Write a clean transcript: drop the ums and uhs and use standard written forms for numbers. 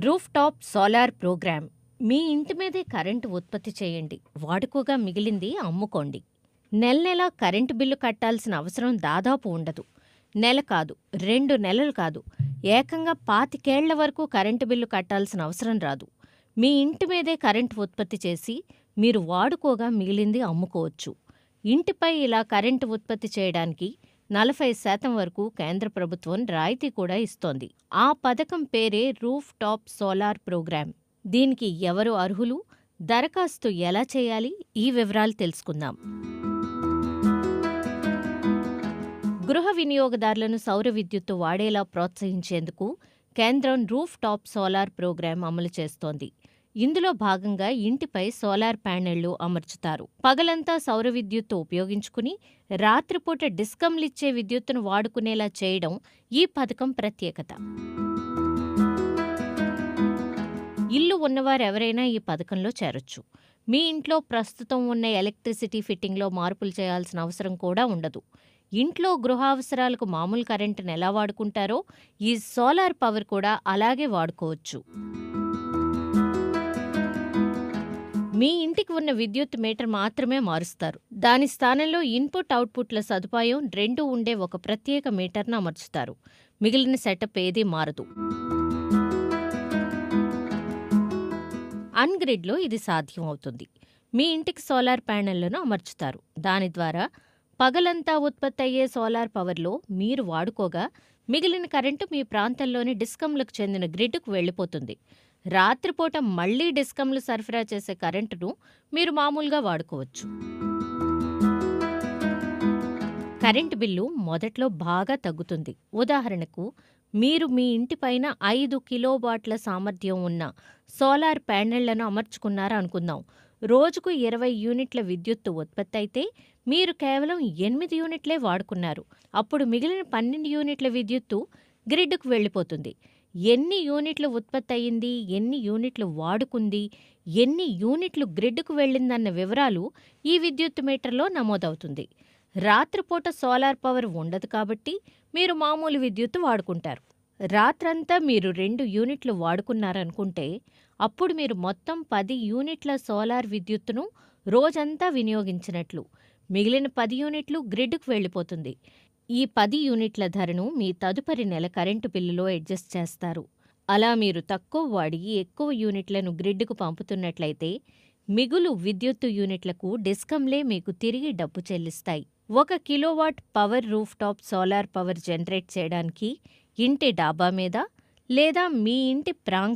Rooftop solar programme. మీ ఇంటి మీదే current ఉత్పత్తి చేయండి. వాడుకోగా మిగిలింది అమ్ముకోండి. నెల కరెంటు బిల్లు కట్టాల్సిన అవసరం దాదాపు ఉండదు. నెల కాదు, 2 నెలలు కాదు, ఏకంగా 25 ఏళ్ల వరకు కరెంటు బిల్లు కట్టాల్సిన అవసరం రాదు. మీ ఇంటి మీదే కరెంటు ఉత్పత్తి చేసి మీరు వాడుకోగా మిగిలింది అమ్ముకోవచ్చు. ఇంటిపై ఇలా కరెంటు ఉత్పత్తి చేయడానికి 40% వరకు కేంద్ర ప్రభుత్వం రాయితీ కూడా ఇస్తోంది. ఆ పథకం పేరే రూఫ్ టాప్ సోలార్ ప్రోగ్రామ్. దీనికి ఎవరు అర్హులు, దరఖాస్తు ఎలా చేయాలి, ఈ వివరాలు తెలుసుకుందాం. గృహ వినియోగదారులను సౌర విద్యుత్తు వాడేలా ప్రోత్సహించేందుకు కేంద్రం రూఫ్ టాప్ సోలార్ ప్రోగ్రాం అమలు చేస్తోంది. ఇందులో భాగంగా ఇంటిపై సోలార్ ప్యానెళ్లు అమర్చుతారు. పగలంతా సౌర విద్యుత్తు ఉపయోగించుకుని రాత్రిపూట డిస్కంలిచ్చే విద్యుత్తును వాడుకునేలా చేయడం ఈ పథకం ప్రత్యేకత. ఇల్లు ఉన్నవారెవరైనా ఈ పథకంలో చేరొచ్చు. మీ ఇంట్లో ప్రస్తుతం ఉన్న ఎలక్ట్రిసిటీ ఫిట్టింగ్లో మార్పులు చేయాల్సిన అవసరం కూడా ఉండదు. ఇంట్లో గృహావసరాలకు మామూలు కరెంటును ఎలా వాడుకుంటారో ఈ సోలార్ పవర్ కూడా అలాగే వాడుకోవచ్చు. మీ ఇంటికి ఉన్న విద్యుత్ మీటర్ మాత్రమే మారుస్తారు. దాని స్థానంలో ఇన్పుట్ అవుట్పుట్ల సదుపాయం 2 ఉండే ఒక ప్రత్యేక మీటర్ను అమర్చుతారు. మిగిలిన సెటప్ ఏదీ మారదు. అన్గ్రిడ్లో ఇది సాధ్యం అవుతుంది. మీ ఇంటికి సోలార్ ప్యానెళ్లను అమర్చుతారు. దాని ద్వారా పగలంతా ఉత్పత్తి అయ్యే సోలార్ పవర్లో మీరు వాడుకోగా మిగిలిన కరెంటు మీ ప్రాంతంలోని డిస్కంలకు చెందిన గ్రిడ్కు వెళ్ళిపోతుంది. రాత్రిపూట మళ్లీ డిస్కంలు సరఫరా చేసే కరెంటును మీరు మామూలుగా వాడుకోవచ్చు. కరెంటు బిల్లు మొదట్లో బాగా తగ్గుతుంది. ఉదాహరణకు, మీరు మీ ఇంటిపైన 5 కిలోవాట్ల సామర్థ్యం ఉన్న సోలార్ ప్యానెళ్లను అమర్చుకున్నారా అనుకుందాం. రోజుకు 20 యూనిట్ల విద్యుత్తు ఉత్పత్తి అయితే మీరు కేవలం 8 యూనిట్లే వాడుకున్నారు. అప్పుడు మిగిలిన 12 యూనిట్ల విద్యుత్తు గ్రిడ్కు వెళ్ళిపోతుంది. ఎన్ని యూనిట్లు ఉత్పత్తి అయింది, ఎన్ని యూనిట్లు వాడుకుంది, ఎన్ని యూనిట్లు గ్రిడ్కు వెళ్ళిందన్న వివరాలు ఈ విద్యుత్ మీటర్లో నమోదవుతుంది. రాత్రిపూట సోలార్ పవర్ ఉండదు కాబట్టి మీరు మామూలు విద్యుత్తు వాడుకుంటారు. రాత్రంతా మీరు 2 యూనిట్లు వాడుకున్నారనుకుంటే అప్పుడు మీరు మొత్తం 10 యూనిట్ల సోలార్ విద్యుత్తును రోజంతా వినియోగించినట్లు. మిగిలిన 10 యూనిట్లు గ్రిడ్కు వెళ్ళిపోతుంది. ఈ 10 యూనిట్ల ధరను మీ తదుపరి నెల కరెంటు బిల్లులో అడ్జస్ట్ చేస్తారు. అలా మీరు తక్కువ వాడి ఎక్కువ యూనిట్లను గ్రిడ్కు పంపుతున్నట్లయితే మిగులు విద్యుత్తు యూనిట్లకు డిస్కంలే మీకు తిరిగి డబ్బు చెల్లిస్తాయి. 1 kilowatt power roof top solar power generate చేయడానికి ఇంటి డాబా మీద లేదా మీ ఇంటి ప్రాంగణంలో